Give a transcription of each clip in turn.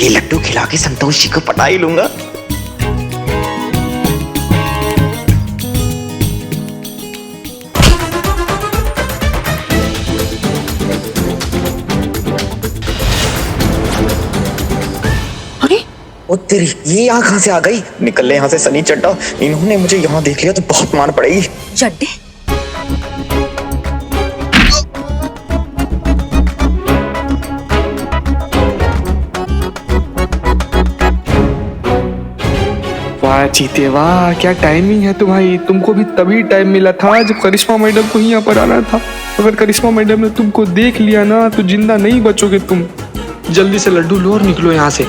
ये लड्डू खिला के संतोष जी को पटा ही लूंगा। ओ तेरी, ये यहाँ कहाँ से आ गई? निकल ले यहाँ से सनी चड्डा, इन्होंने मुझे यहाँ देख लिया तो बहुत मार पड़ेगी। चड्डे? वाह चीते वाह, क्या टाइमिंग है तुम्हारी। तुमको भी तभी टाइम मिला था जब करिश्मा मैडम को यहाँ पर आना था। अगर करिश्मा मैडम ने तुमको देख लिया ना तो जिंदा नहीं बचोगे तुम। जल्दी से लड्डू लो और निकलो यहाँ से।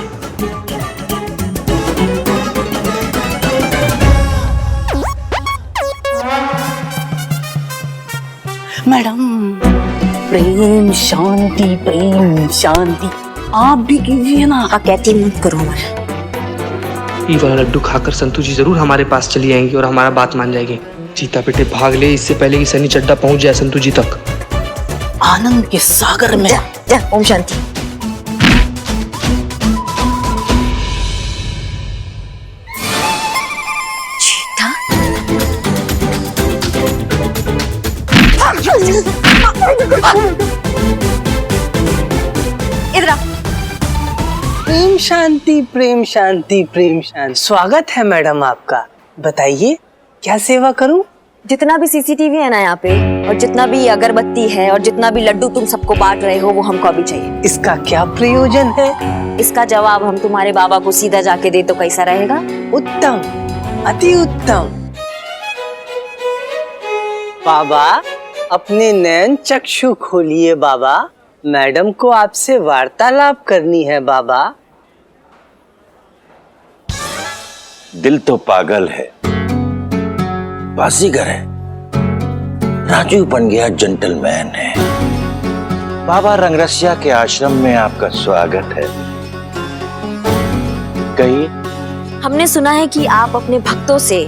मैडम प्रेम शांति, प्रेम शांति आप भी कीजिए ना। कहती मत करो हमारे। ये वाला लड्डू खाकर संतू जी जरूर हमारे पास चली आएंगी और हमारा बात मान जाएगी। चीता बेटे भाग ले इससे पहले कि सनी चड्डा पहुंच जाए संतू जी तक। आनंद के सागर में जा, ओम शांति। चीता इधर आ। प्रेम शांति, प्रेम शांति, प्रेम शांति। स्वागत है मैडम आपका। बताइए क्या सेवा करूं? जितना भी सीसीटीवी है ना यहाँ पे, और जितना भी अगरबत्ती है, और जितना भी लड्डू तुम सबको बांट रहे हो, वो हमको अभी चाहिए। इसका क्या प्रयोजन है? इसका जवाब हम तुम्हारे बाबा को सीधा जाके दे तो कैसा रहेगा? उत्तम, अति उत्तम। बाबा अपने नयन चक्षु खोलिए बाबा, मैडम को आपसे वार्तालाप करनी है बाबा। दिल तो पागल है, बाजीगर है, राजू बन गया जेंटलमैन है। बाबा रंगरसिया के आश्रम में आपका स्वागत है। कहिए। हमने सुना है कि आप अपने भक्तों से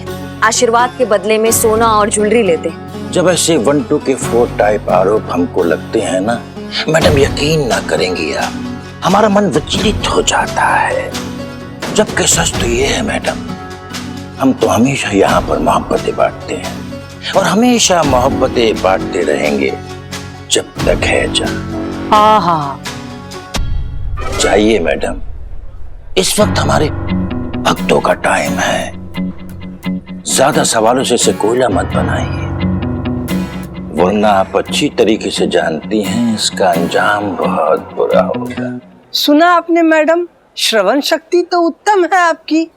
आशीर्वाद के बदले में सोना और ज्वेलरी लेते। जब ऐसे 1 2 के 4 टाइप आरोप हमको लगते हैं ना मैडम, यकीन ना करेंगी आप, हमारा मन विचलित हो जाता है। जबकि सच तो ये है मैडम, हम तो हमेशा यहाँ पर मोहब्बतें बांटते हैं और हमेशा मोहब्बतें बांटते रहेंगे जब तक है जान। हाँ। चाहिए मैडम, इस वक्त हमारे भक्तों का टाइम है। ज्यादा सवालों से इसे कोयला मत बनाइए, वरना आप अच्छी तरीके से जानती हैं इसका अंजाम बहुत बुरा होगा। सुना आपने मैडम, श्रवण शक्ति तो उत्तम है आपकी।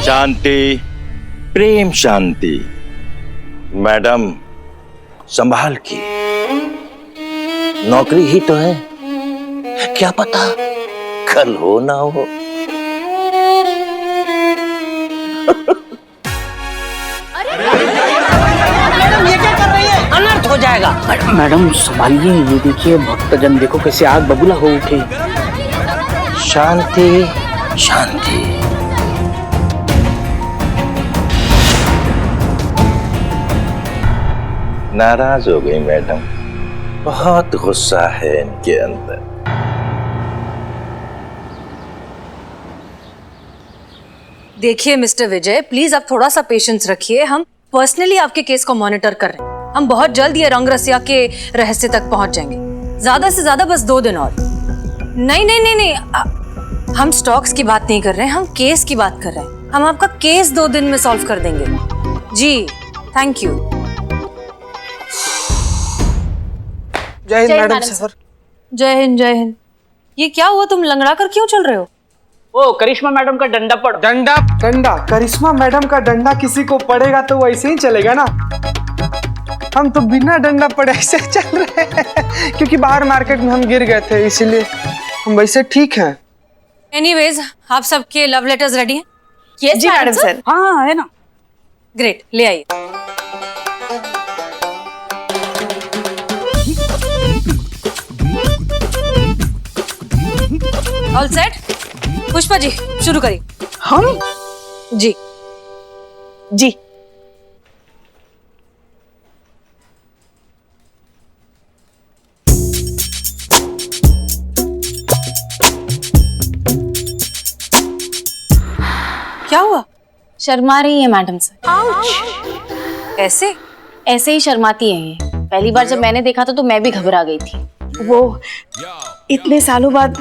शांति, प्रेम शांति। मैडम संभाल के, नौकरी ही तो है, क्या पता कल हो ना हो। मैडम ये क्या कर रही है? अनर्थ हो जाएगा। मैडम संभालिए, ये देखिए भक्तजन देखो कैसे आग बबूला हो उठे। शांति शांति। नाराज हो गई मैडम, बहुत गुस्सा है इनके अंदर। देखिए मिस्टर विजय, प्लीज आप थोड़ा सा पेशेंस रखिए। हम पर्सनली आपके केस को मॉनिटर कर रहे हैं। हम बहुत जल्द ये रंगरसिया के रहस्य तक पहुंच जाएंगे। ज्यादा से ज्यादा बस 2 दिन और। नहीं, हम स्टॉक्स की बात नहीं कर रहे हैं, हम केस की बात कर रहे हैं। हम आपका केस 2 दिन में सॉल्व कर देंगे। जी थैंक यू। जय हिंद मैडम सर। जय हिंद जय हिंद। ये क्या हुआ, तुम लंगड़ा कर क्यों चल रहे हो? ओ करिश्मा मैडम का डंडा पड़। डंडा करिश्मा मैडम का डंडा किसी को पड़ेगा तो वैसे ही चलेगा ना। हम तो बिना डंडा पड़े ऐसे चल रहे हैं क्योंकि बाहर मार्केट में हम गिर गए थे, इसीलिए हम वैसे ठीक हैं। एनीवेज, आप सबके लव लेटर्स रेडी हैं? Yes, जी मैडम सर। हाँ है ना। ग्रेट, ले आइए। All set? पुष्पा पुष्पा जी शुरू करिए। हम जी जी क्या हुआ? शर्मा रही है मैडम सर। ऐसे ऐसे ही शर्माती है ये। पहली बार जब मैंने देखा था तो मैं भी घबरा गई थी। वो इतने सालों बाद,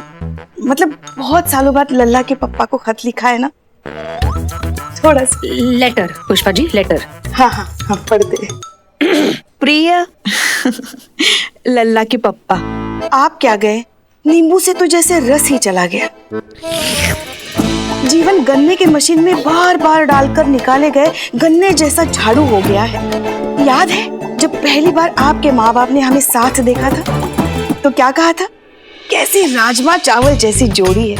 मतलब बहुत सालों बाद लल्ला के पप्पा को खत लिखा है ना, थोड़ा सा। Letter Pushpa ji, letter. हाँ हाँ हाँ, पढ़ते। प्रिय लल्ला के पप्पा, आप क्या गए, नींबू से तो जैसे रस ही चला गया। जीवन गन्ने के मशीन में बार बार डालकर निकाले गए गन्ने जैसा झाड़ू हो गया है। याद है जब पहली बार आपके माँ बाप ने हमें साथ देखा था तो क्या कहा था, कैसी राजमा चावल जैसी जोड़ी है,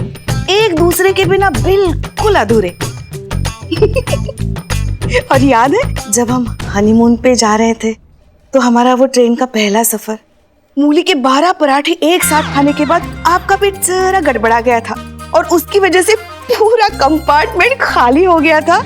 एक दूसरे के बिना बिल्कुल अधूरे। और याद है जब हम हनीमून पे जा रहे थे तो हमारा वो ट्रेन का पहला सफर, मूली के 12 पराठे एक साथ खाने के बाद आपका पेट जरा गड़बड़ा गया था और उसकी वजह से पूरा कंपार्टमेंट खाली हो गया था।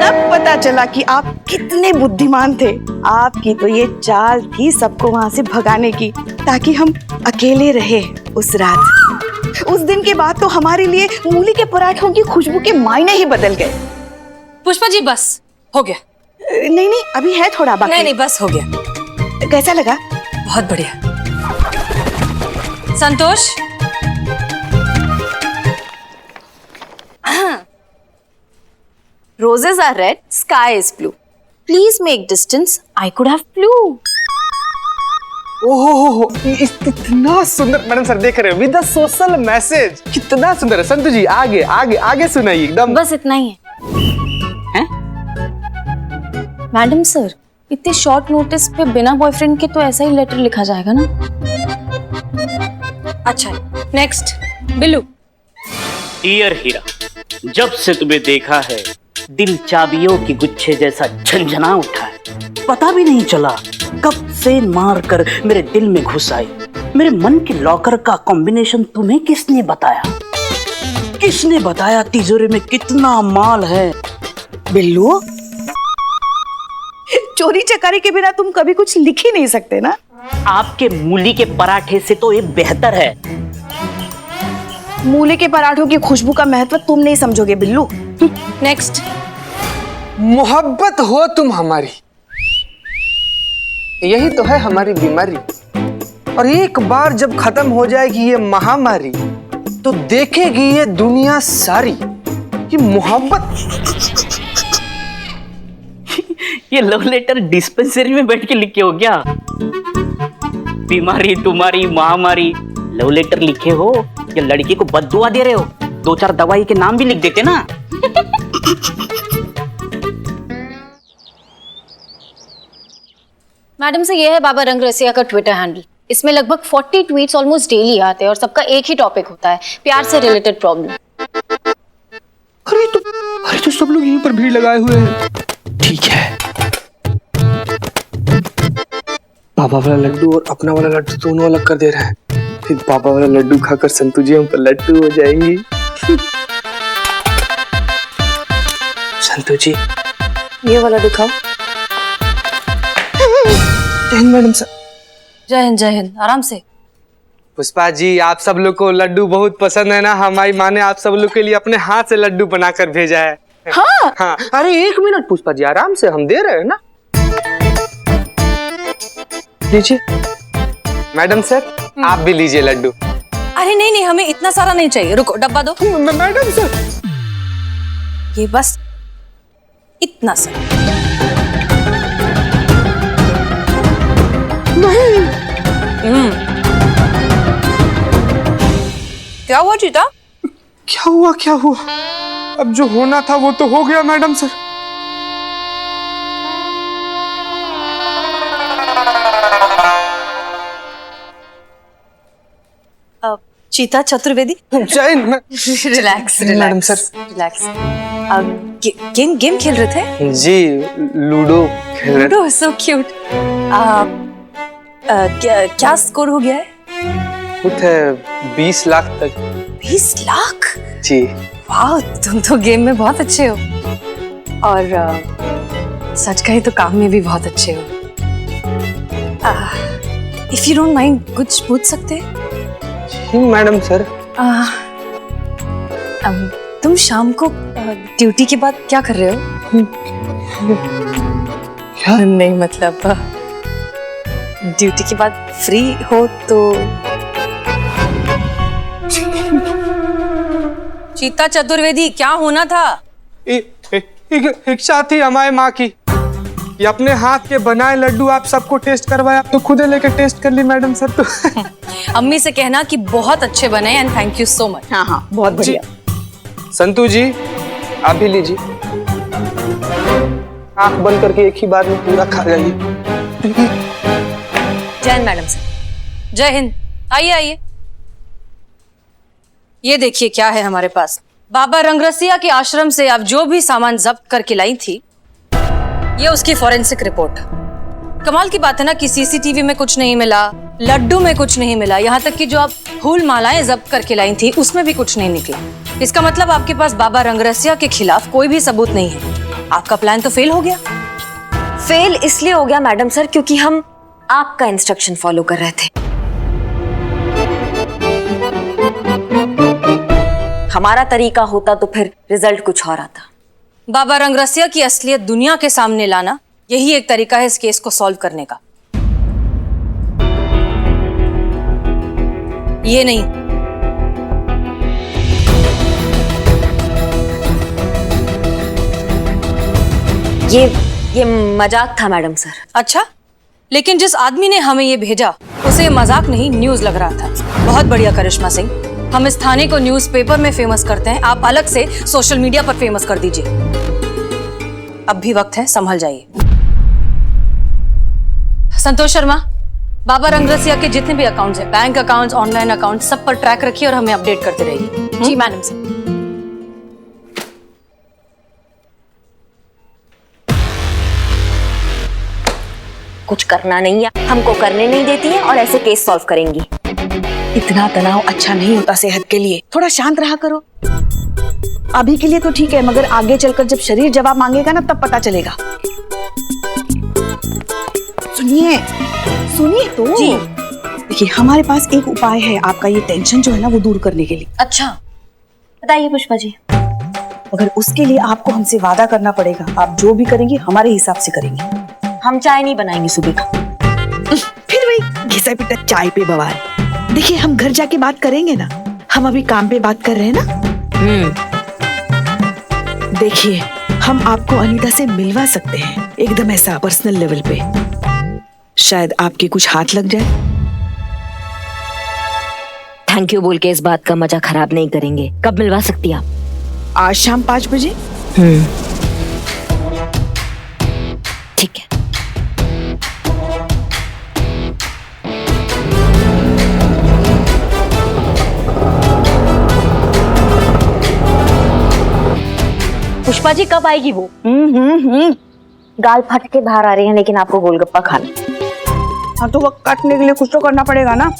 तब पता चला कि आप कितने बुद्धिमान थे। आपकी तो ये चाल थी सबको वहां से भगाने की ताकि हम अकेले रहे उस रात। उस दिन के बाद तो हमारे लिए मूली के पराठों की खुशबू के मायने ही बदल गए। पुष्पा जी बस हो गया। नहीं नहीं, अभी है थोड़ा बाकी। नहीं नहीं, बस हो गया। कैसा लगा? बहुत बढ़िया। संतोष, Roses are red, sky is blue. Please make distance. I could have flew. ओहो, इतना सुंदर मैडम सर देख रहे हो, विद द सोशल मैसेज, कितना सुंदर है। संतु जी आगे आगे आगे सुनाइए एकदम। बस इतना ही है। मैडम सर, इतने शॉर्ट नोटिस पे बिना बॉयफ्रेंड के तो ऐसा ही लेटर लिखा जाएगा ना? अच्छा नेक्स्ट बिल्लू। डियर हीरा, जब से तुम्हें देखा है दिल चाबियों की गुच्छे जैसा झंझना उठा है। पता भी नहीं चला कब से मार कर मेरे दिल में घुस आई। मेरे मन के लॉकर का कॉम्बिनेशन तुम्हें किसने बताया? किसने बताया तिजोरी में कितना माल है? बिल्लू, चोरी चकारी के बिना तुम कभी कुछ लिख ही नहीं सकते ना। आपके मूली के पराठे से तो ये बेहतर है। मूली के पराठों की खुशबू का महत्व तुम नहीं समझोगे बिल्लू। नेक्स्ट। मोहब्बत हो तुम हमारी, यही तो है हमारी बीमारी। और एक बार जब खत्म हो जाएगी ये महामारी तो देखेगी ये दुनिया सारी कि मोहब्बत। ये लव लेटर डिस्पेंसरी में बैठ के लिखे हो क्या? बीमारी तुम्हारी महामारी, लव लेटर लिखे हो या लड़की को बद्दुआ दे रहे हो? 2-4 दवाई के नाम भी लिख देते ना। मैडम से ये है बाबा रंग रसिया का ट्विटर हैंडल। इसमें लगभग 40 ट्वीट्स ऑलमोस्ट डेली आते हैं और सबका एक ही टॉपिक होता है, प्यार से रिलेटेड प्रॉब्लम। अरे तो सब लोग यहीं पर भीड़ लगाए हुए हैं। ठीक है, पापा वाला लड्डू और अपना वाला लड्डू दोनों अलग कर दे रहे हैं। फिर पापा वाला लड्डू खाकर संतु जी हम पर लड्डू हो जाएंगी। संतु जी ये वाला दिखाओ। जय हिंद मैडम सर। जय हिंद जय हिंद, आराम से। पुष्पा जी, आप सब लोग को लड्डू बहुत पसंद है ना। हमारी माँ ने आप सब लोग के लिए अपने हाथ से लड्डू बनाकर भेजा है। हाँ हाँ, अरे 1 मिनट पुष्पा जी, आराम से, हम दे रहे हैं ना। लीजिए मैडम सर, आप भी लीजिए लड्डू। अरे नहीं नहीं, हमें इतना सारा नहीं चाहिए, रुको डब्बा दो। मैडम सर, ये बस इतना सा। क्या हुआ चीता? क्या हुआ? अब जो होना था वो तो हो गया मैडम सर। चीता चतुर्वेदी, जय relax madam sir. Relax. Game खेल रहे थे? जी, लूडो खेल रहे। Ludo, so cute. क्या स्कोर हो गया है? बहुत है 20 लाख तक। 20 लाख? जी। वाह, तुम तो गेम में बहुत अच्छे हो और सच कहे तो काम में भी बहुत अच्छे हो। इफ यू डोंट माइंड कुछ पूछ सकते हैं? जी मैडम सर। तुम शाम को ड्यूटी के बाद क्या कर रहे हो? क्या? नहीं मतलब ड्यूटी के बाद फ्री हो तो। चीता चतुर्वेदी, क्या होना था? एक साथी हमारे माँ की, ये अपने हाथ के बनाए लड्डू आप सबको टेस्ट करवाए, आप तो खुद लेके टेस्ट कर ली मैडम सर। तो अम्मी से कहना कि बहुत अच्छे बने and thank you so much. हाँ हाँ, बहुत बढ़िया। संतू जी आप भी लीजिए, आंख बंद करके एक ही बार में पूरा खा जाइए। जय हिंद मैडम सर। जय हिंद। आइए आइए, ये देखिए क्या है हमारे पास। बाबा रंगरसिया के आश्रम से आप जो भी सामान जब्त करके लाई थी, ये उसकी फॉरेंसिक रिपोर्ट। कमाल की बात है ना कि सीसीटीवी में कुछ नहीं मिला, लड्डू में कुछ नहीं मिला, यहाँ तक कि जो आप फूल मालाएं जब्त करके लाई थी उसमें भी कुछ नहीं निकला। इसका मतलब आपके पास बाबा रंगरसिया के खिलाफ कोई भी सबूत नहीं है। आपका प्लान तो फेल हो गया। फेल इसलिए हो गया मैडम सर क्योंकि हम आपका इंस्ट्रक्शन फॉलो कर रहे थे। हमारा तरीका होता तो फिर रिजल्ट कुछ और आता। बाबा रंगरसिया की असलियत दुनिया के सामने लाना, यही एक तरीका है इस केस को सॉल्व करने का। ये नहीं, ये मजाक था मैडम सर। अच्छा, लेकिन जिस आदमी ने हमें ये भेजा उसे ये मजाक नहीं न्यूज लग रहा था। बहुत बढ़िया करिश्मा सिंह, हम इस थाने को न्यूज़पेपर में फेमस करते हैं, आप अलग से सोशल मीडिया पर फेमस कर दीजिए। अब भी वक्त है, संभल जाइए। संतोष शर्मा, बाबा रंगरसिया के जितने भी अकाउंट्स हैं, बैंक अकाउंट्स, ऑनलाइन अकाउंट्स, सब पर ट्रैक रखिए और हमें अपडेट करते रहिए। जी मैडम सर। कुछ करना नहीं है, हमको करने नहीं देती है और ऐसे केस सॉल्व करेंगी। इतना तनाव अच्छा नहीं होता सेहत के लिए, थोड़ा शांत रहा करो। अभी के लिए तो ठीक है, मगर आगे चलकर जब शरीर जवाब मांगेगा ना तब पता चलेगा। सुनिए सुनिए तो। जी। देखिए हमारे पास एक उपाय है आपका ये टेंशन जो है ना वो दूर करने के लिए। अच्छा बताइए पुष्पा जी। मगर उसके लिए आपको हमसे वादा करना पड़ेगा, आप जो भी करेंगी हमारे हिसाब से करेंगे। हम चाय नहीं बनाएंगे सुबह का। फिर वही घिसा पिटा चाय पे बवाल। देखिए हम घर जाके बात करेंगे ना, हम अभी काम पे बात कर रहे हैं ना। देखिए हम आपको अनीता से मिलवा सकते हैं, एकदम ऐसा पर्सनल लेवल पे। शायद आपके कुछ हाथ लग जाए। थैंक यू बोल के इस बात का मजा खराब नहीं करेंगे। कब मिलवा सकती आप? आज शाम 5 बजे। ठीक है। पुष्पा जी कब आएगी वो? गाल फट के बाहर आ रही हैं, लेकिन आपको गोलगप्पा खाना। हाँ तो वक्त काटने के लिए कुछ तो करना पड़ेगा ना।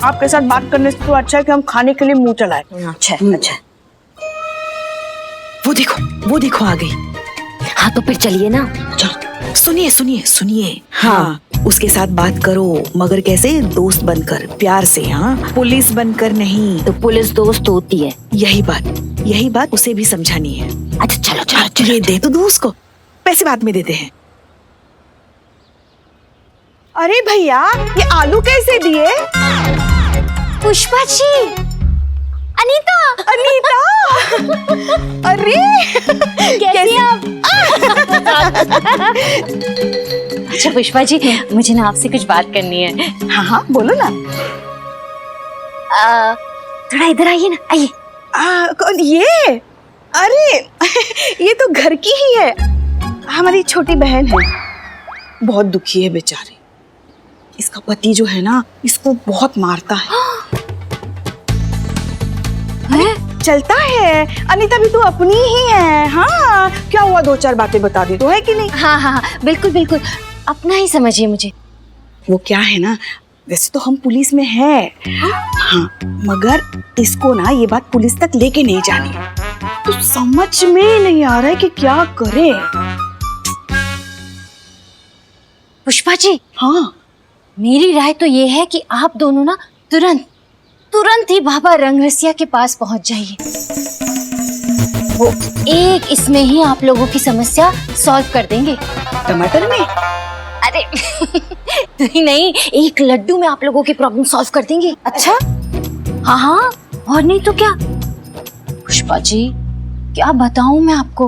आपके साथ बात करने से तो अच्छा है कि हम खाने के लिए मुंह चलाए। अच्छा अच्छा। वो देखो आ गई। हाँ तो फिर चलिए ना। चलो सुनिए सुनिए सुनिए। हाँ उसके साथ बात करो, मगर कैसे? दोस्त बनकर, प्यार से। हाँ पुलिस बनकर नहीं। तो पुलिस दोस्त होती है। यही बात उसे भी समझानी है। अच्छा चलो चलो चलो। ये दे तो दो उसको, पैसे बाद में देते हैं। अरे भैया ये आलू कैसे दिए? पुष्पा जी। अनीता। अरे कैसे आप? अच्छा पुष्पा जी, मुझे ना आपसे कुछ बात करनी है। हाँ बोलो ना। थोड़ा इधर आइए ना, आइए। कौन ये? अरे ये तो घर की ही है, हमारी छोटी बहन है। बहुत दुखी है बेचारी। इसका पति जो है ना इसको बहुत मारता है। चलता है। अनीता भी तो अपनी ही है। हाँ क्या हुआ, 2-4 बातें बता दी तो है कि नहीं? हाँ बिल्कुल बिल्कुल, अपना ही समझिए मुझे। वो क्या है ना, वैसे तो हम पुलिस में है, हाँ, मगर इसको ना ये बात पुलिस तक लेके नहीं जानी है। तो समझ में नहीं आ रहा है कि क्या करे। पुष्पा जी, हाँ, मेरी राय तो ये है कि आप दोनों ना तुरंत ही बाबा रंगरसिया के पास पहुंच जाइए। वो एक इसमें ही आप लोगों की समस्या सॉल्व कर देंगे। टमाटर में? अरे नहीं, एक लड्डू में आप लोगों की प्रॉब्लम सॉल्व कर देंगे। अच्छा, हाँ हाँ, और नहीं तो क्या। पुष्पा जी, क्या बताऊं मैं आपको,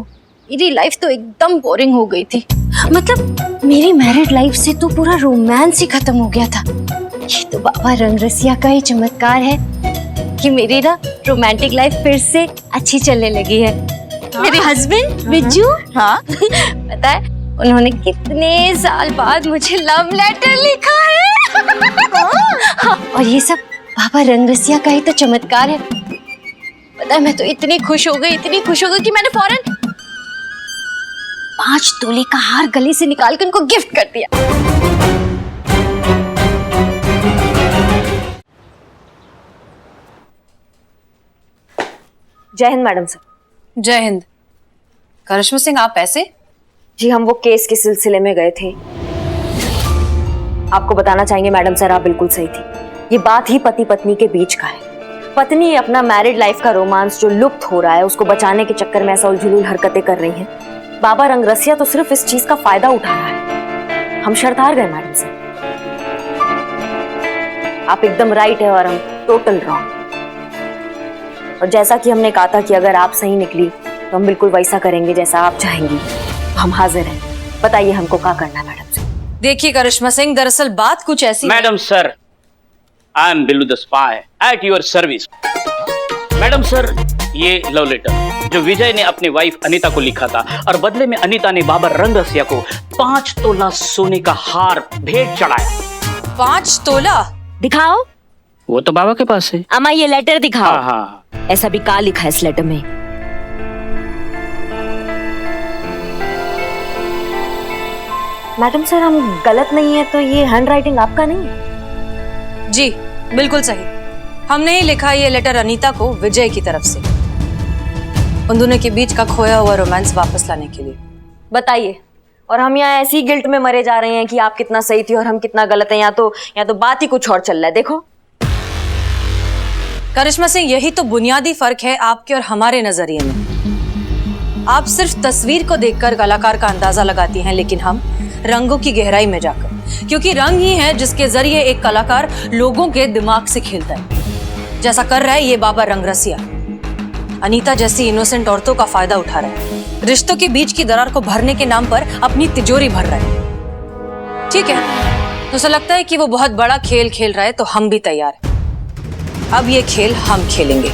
मेरी लाइफ तो एकदम बोरिंग हो गई थी। मतलब मेरी मैरिड लाइफ से तो पूरा रोमांस ही खत्म हो गया था। ये तो बाबा रंगरसिया का ही चमत्कार है कि मेरी ना रोमांटिक लाइफ फिर से अच्छी चलने लगी है। हाँ? मेरे हस्बैंड बिज्जू, हाँ पता है उन्होंने कितने साल बाद मुझे लव लेटर लिखा है। हाँ, और ये सब बाबा रंगरसिया का ही तो चमत्कार है। पता है मैं तो इतनी खुश हो गई कि मैंने फौरन 5 तोले का हार गले से निकाल कर उनको गिफ्ट कर दिया। जय हिंद मैडम सर। जय हिंद। करिश्मा सिंह, आप ऐसे? जी, हम वो केस के सिलसिले में गए थे। आपको बताना चाहेंगे मैडम सर, आप बिल्कुल सही थी। ये बात ही पति पत्नी के बीच का है। पत्नी अपना मैरिड लाइफ का रोमांस जो लुप्त हो रहा है उसको बचाने के चक्कर में ऐसा उलझुल हरकतें कर रही हैं। बाबा रंगरसिया तो सिर्फ इस चीज का फायदा उठा रहा है। हम शर्त हार गए मैडम सर। आप एकदम राइट है और हम टोटल रॉन्ग। और जैसा कि हमने कहा था कि अगर आप सही निकली तो हम बिल्कुल वैसा करेंगे जैसा आप चाहेंगी। तो हम हाजिर हैं, बताइए हमको क्या करना है मैडम सर। देखिए करिश्मा सिंह, दरअसल बात कुछ ऐसी है। Madam sir, I am Billu the spy at your service. Madam sir, ये लव लेटर जो विजय ने अपनी वाइफ अनीता को लिखा था और बदले में अनीता ने बाबा रंगरसिया को 5 तोला सोने का हार भेंट चढ़ाया। 5 तोला? दिखाओ। वो तो बाबा के पास है। अम्मा ये लेटर दिखाओ। हाँ हाँ। ऐसा भी क्या लिखा है इस लेटर में? मैडम सर, हम गलत नहीं है तो ये हैंड राइटिंग आपका नहीं है? जी बिल्कुल सही। हमने ही लिखा ये लेटर अनीता को विजय की तरफ से, उन दोनों के बीच का खोया हुआ रोमांस वापस लाने के लिए। बताइए। और हम यहाँ ऐसी गिल्ट में मरे जा रहे हैं कि आप कितना सही थी और हम कितना गलत है। यहाँ तो बात ही कुछ और चल रहा है। देखो करिश्मा सिंह, यही तो बुनियादी फर्क है आपके और हमारे नजरिए में। आप सिर्फ तस्वीर को देखकर कलाकार का अंदाजा लगाती हैं, लेकिन हम रंगों की गहराई में जाकर, क्योंकि रंग ही है जिसके जरिए एक कलाकार लोगों के दिमाग से खेलता है, जैसा कर रहा है ये बाबा रंगरसिया। अनीता जैसी इनोसेंट औरतों का फायदा उठा रहा है, रिश्तों के बीच की दरार को भरने के नाम पर अपनी तिजोरी भर रहा है। ठीक है, तो उसे लगता है कि वो बहुत बड़ा खेल खेल रहा है, तो हम भी तैयार हैं। अब ये खेल हम खेलेंगे।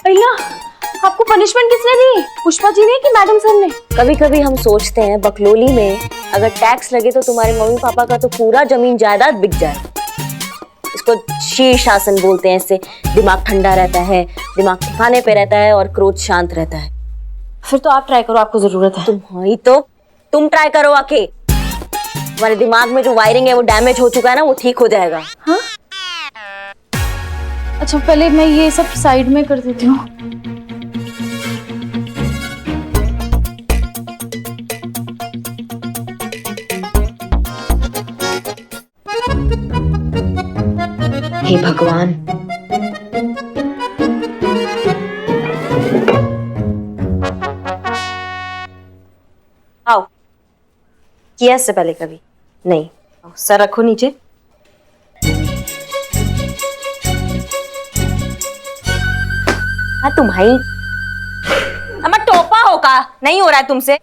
भैया, आपको पनिशमेंट किसने दी? पुष्पा जी ने कि मैडम सर ने? कभी कभी हम सोचते हैं बकलोली में अगर टैक्स लगे तो तुम्हारे मम्मी पापा का तो पूरा जमीन जायदाद बिक जाए। इसको शीर्षासन बोलते हैं। इससे दिमाग ठंडा रहता है, दिमाग ठिकाने पे रहता है और क्रोध शांत रहता है। फिर तो आप ट्राई करो, आपको जरूरत है। तुम ट्राई करो आके। तुम्हारे दिमाग में जो वायरिंग है वो डैमेज हो चुका है ना, वो ठीक हो जाएगा। हाँ? अच्छा, पहले मैं ये सब साइड में कर देती हूँ। हे भगवान, आओ। किया इससे पहले कभी नहीं? सर रखो नीचे। हाँ तुम्हारी अम्मा टोपा होगा, नहीं हो रहा है तुमसे।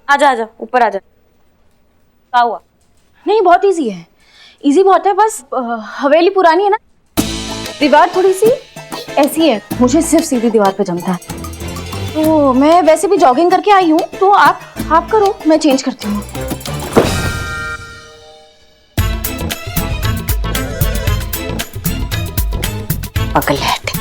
आजा आजा, ऊपर आजा। क्या हुआ? नहीं, बहुत इजी है। इजी बहुत है, बस हवेली पुरानी है ना, दीवार थोड़ी सी ऐसी है, मुझे सिर्फ सीधी दीवार पे जमता है। तो मैं वैसे भी जॉगिंग करके आई हूँ, तो आप करो, मैं चेंज करती हूँ। पगलैट।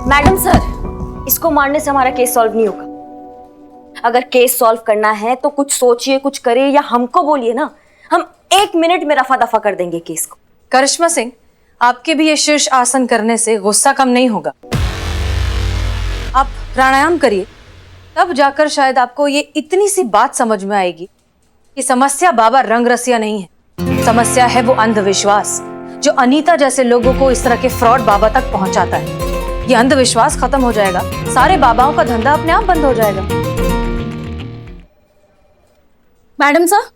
मैडम सर, इसको मारने से हमारा केस सॉल्व नहीं होगा। अगर केस सॉल्व करना है तो कुछ सोचिए, कुछ करिए या हमको बोलिए ना, हम 1 मिनट में रफा दफा कर देंगे केस को। करिश्मा सिंह, आपके भी ये शीर्ष आसन करने से गुस्सा कम नहीं होगा। आप प्राणायाम करिए, तब जाकर शायद आपको ये इतनी सी बात समझ में आएगी कि समस्या बाबा रंगरसिया नहीं है, समस्या है वो अंधविश्वास जो अनीता जैसे लोगों को इस तरह के फ्रॉड बाबा तक पहुंचाता है। ये अंधविश्वास खत्म हो जाएगा, सारे बाबाओं का धंधा अपने आप बंद हो जाएगा। Madam sir,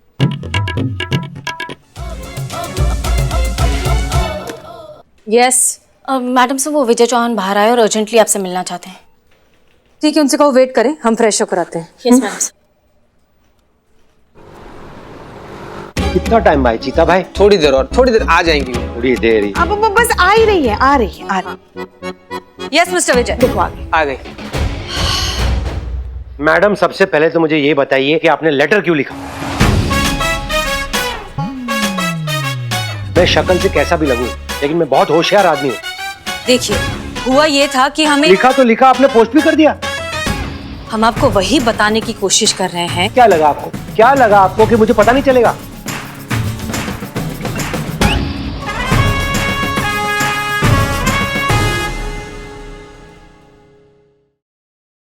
yes madam sir, वो विजय चौहान बाहर आए और अर्जेंटली आपसे मिलना चाहते हैं। ठीक है, उनसे कहो वेट करें, हम फ्रेश होकर आते हैं। Yes madam sir. कितना टाइम भाई चीता भाई? थोड़ी देर और, थोड़ी देर आ जाएंगी। थोड़ी देर ही। अब बस आ ही रही है, आ रही है, आ रही है। यस मिस्टर विजय। देखो आ गई। आ गई। मैडम सबसे पहले तो मुझे ये बताइए कि आपने लेटर क्यों लिखा? मैं शक्ल से कैसा भी लगूं, लेकिन मैं बहुत होशियार आदमी हूँ। देखिए, हुआ ये था कि हमें लिखा तो लिखा, आपने पोस्ट भी कर दिया। हम आपको वही बताने की कोशिश कर रहे हैं। क्या लगा आपको? क्या लगा आपको कि मुझे पता नहीं चलेगा?